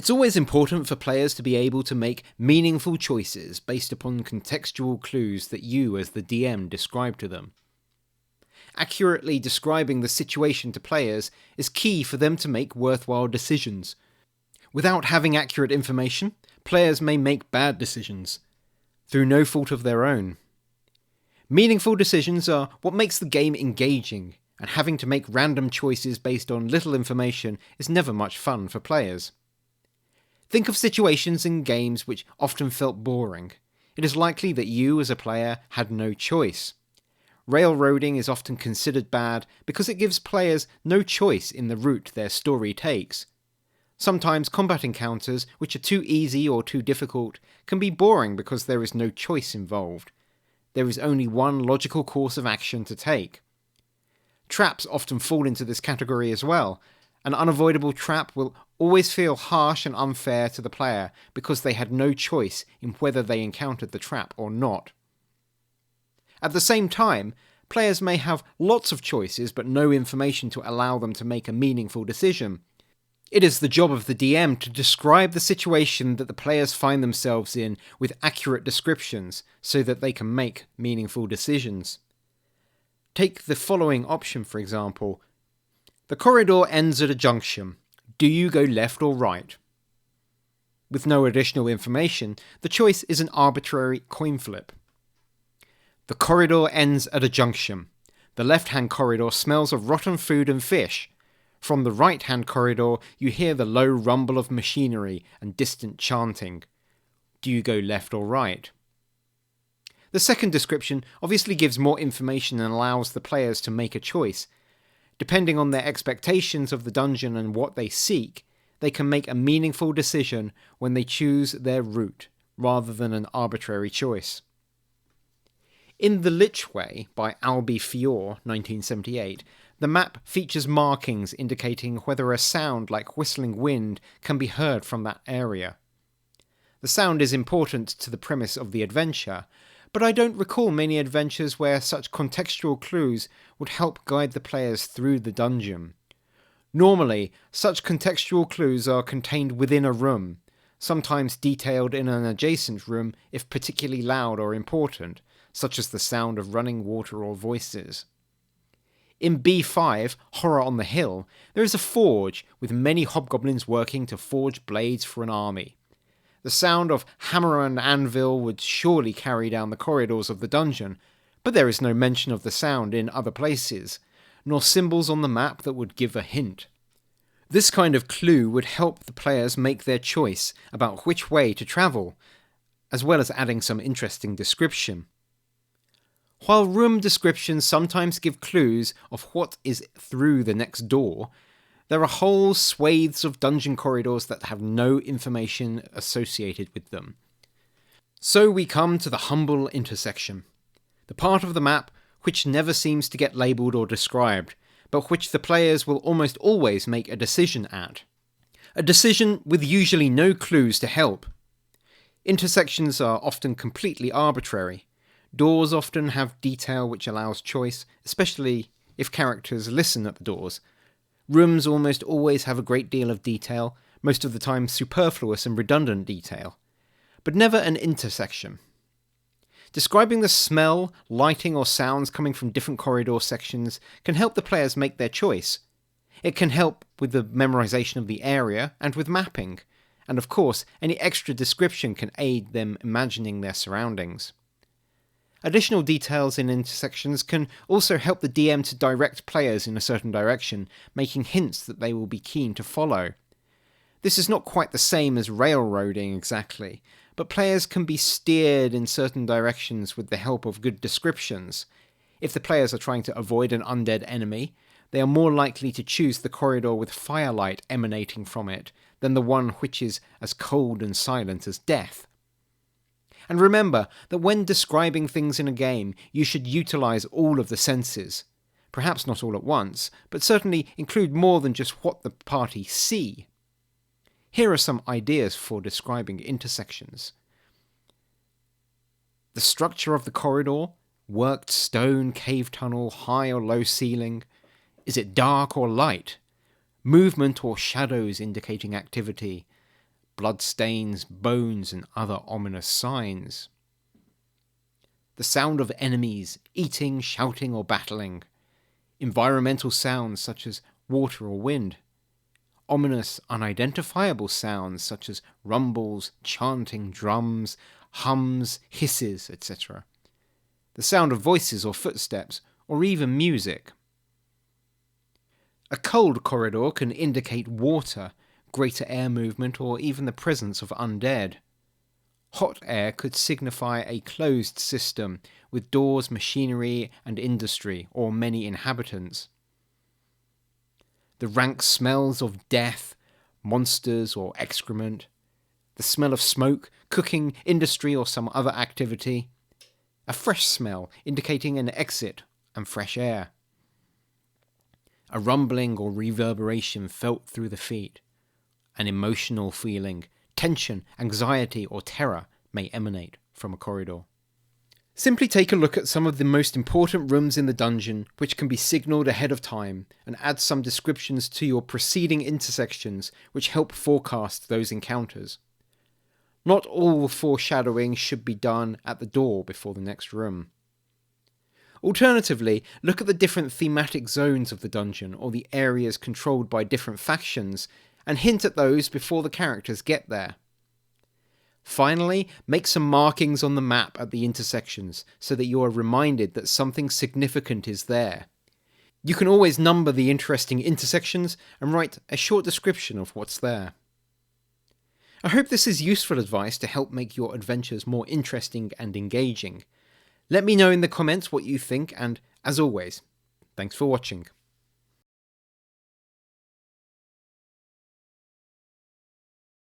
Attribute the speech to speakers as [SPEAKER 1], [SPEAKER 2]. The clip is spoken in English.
[SPEAKER 1] It's always important for players to be able to make meaningful choices based upon contextual clues that you as the DM describe to them. Accurately describing the situation to players is key for them to make worthwhile decisions. Without having accurate information, players may make bad decisions, through no fault of their own. Meaningful decisions are what makes the game engaging, and having to make random choices based on little information is never much fun for players. Think of situations in games which often felt boring. It is likely that you, as a player, had no choice. Railroading is often considered bad because it gives players no choice in the route their story takes. Sometimes combat encounters, which are too easy or too difficult, can be boring because there is no choice involved. There is only one logical course of action to take. Traps often fall into this category as well. An unavoidable trap will always feel harsh and unfair to the player because they had no choice in whether they encountered the trap or not. At the same time, players may have lots of choices but no information to allow them to make a meaningful decision. It is the job of the DM to describe the situation that the players find themselves in with accurate descriptions so that they can make meaningful decisions. Take the following option, for example. The corridor ends at a junction. Do you go left or right? With no additional information, the choice is an arbitrary coin flip. The corridor ends at a junction. The left-hand corridor smells of rotten food and fish. From the right-hand corridor, you hear the low rumble of machinery and distant chanting. Do you go left or right? The second description obviously gives more information and allows the players to make a choice. Depending on their expectations of the dungeon and what they seek, they can make a meaningful decision when they choose their route, rather than an arbitrary choice. In The Lich Way by Albie Fiore, 1978, the map features markings indicating whether a sound like whistling wind can be heard from that area. The sound is important to the premise of the adventure, but I don't recall many adventures where such contextual clues would help guide the players through the dungeon. Normally, such contextual clues are contained within a room, sometimes detailed in an adjacent room if particularly loud or important, such as the sound of running water or voices. In B5, Horror on the Hill, there is a forge with many hobgoblins working to forge blades for an army. The sound of hammer and anvil would surely carry down the corridors of the dungeon, but there is no mention of the sound in other places, nor symbols on the map that would give a hint. This kind of clue would help the players make their choice about which way to travel, as well as adding some interesting description. While room descriptions sometimes give clues of what is through the next door, there are whole swathes of dungeon corridors that have no information associated with them. So we come to the humble intersection, the part of the map which never seems to get labelled or described, but which the players will almost always make a decision at. A decision with usually no clues to help. Intersections are often completely arbitrary. Doors often have detail which allows choice, especially if characters listen at the doors. Rooms almost always have a great deal of detail, most of the time superfluous and redundant detail, but never an intersection. Describing the smell, lighting or sounds coming from different corridor sections can help the players make their choice. It can help with the memorization of the area and with mapping, and of course any extra description can aid them imagining their surroundings. Additional details in intersections can also help the DM to direct players in a certain direction, making hints that they will be keen to follow. This is not quite the same as railroading exactly, but players can be steered in certain directions with the help of good descriptions. If the players are trying to avoid an undead enemy, they are more likely to choose the corridor with firelight emanating from it than the one which is as cold and silent as death. And remember that when describing things in a game, you should utilize all of the senses. Perhaps not all at once, but certainly include more than just what the party see. Here are some ideas for describing intersections. The structure of the corridor, worked stone, cave tunnel, high or low ceiling. Is it dark or light? Movement or shadows indicating activity. bloodstains, bones, and other ominous signs. The sound of enemies eating, shouting, or battling. Environmental sounds such as water or wind. Ominous, unidentifiable sounds such as rumbles, chanting, drums, hums, hisses, etc. The sound of voices or footsteps, or even music. A cold corridor can indicate water, greater air movement, or even the presence of undead. Hot air could signify a closed system with doors, machinery, and industry, or many inhabitants. The rank smells of death, monsters, or excrement. The smell of smoke, cooking, industry, or some other activity. A fresh smell indicating an exit and fresh air. A rumbling or reverberation felt through the feet. An emotional feeling, tension, anxiety, or terror may emanate from a corridor. Simply take a look at some of the most important rooms in the dungeon, which can be signalled ahead of time, and add some descriptions to your preceding intersections which help forecast those encounters. Not all foreshadowing should be done at the door before the next room. Alternatively, look at the different thematic zones of the dungeon or the areas controlled by different factions, and hint at those before the characters get there. Finally, make some markings on the map at the intersections so that you are reminded that something significant is there. You can always number the interesting intersections and write a short description of what's there. I hope this is useful advice to help make your adventures more interesting and engaging. Let me know in the comments what you think, and as always, thanks for watching.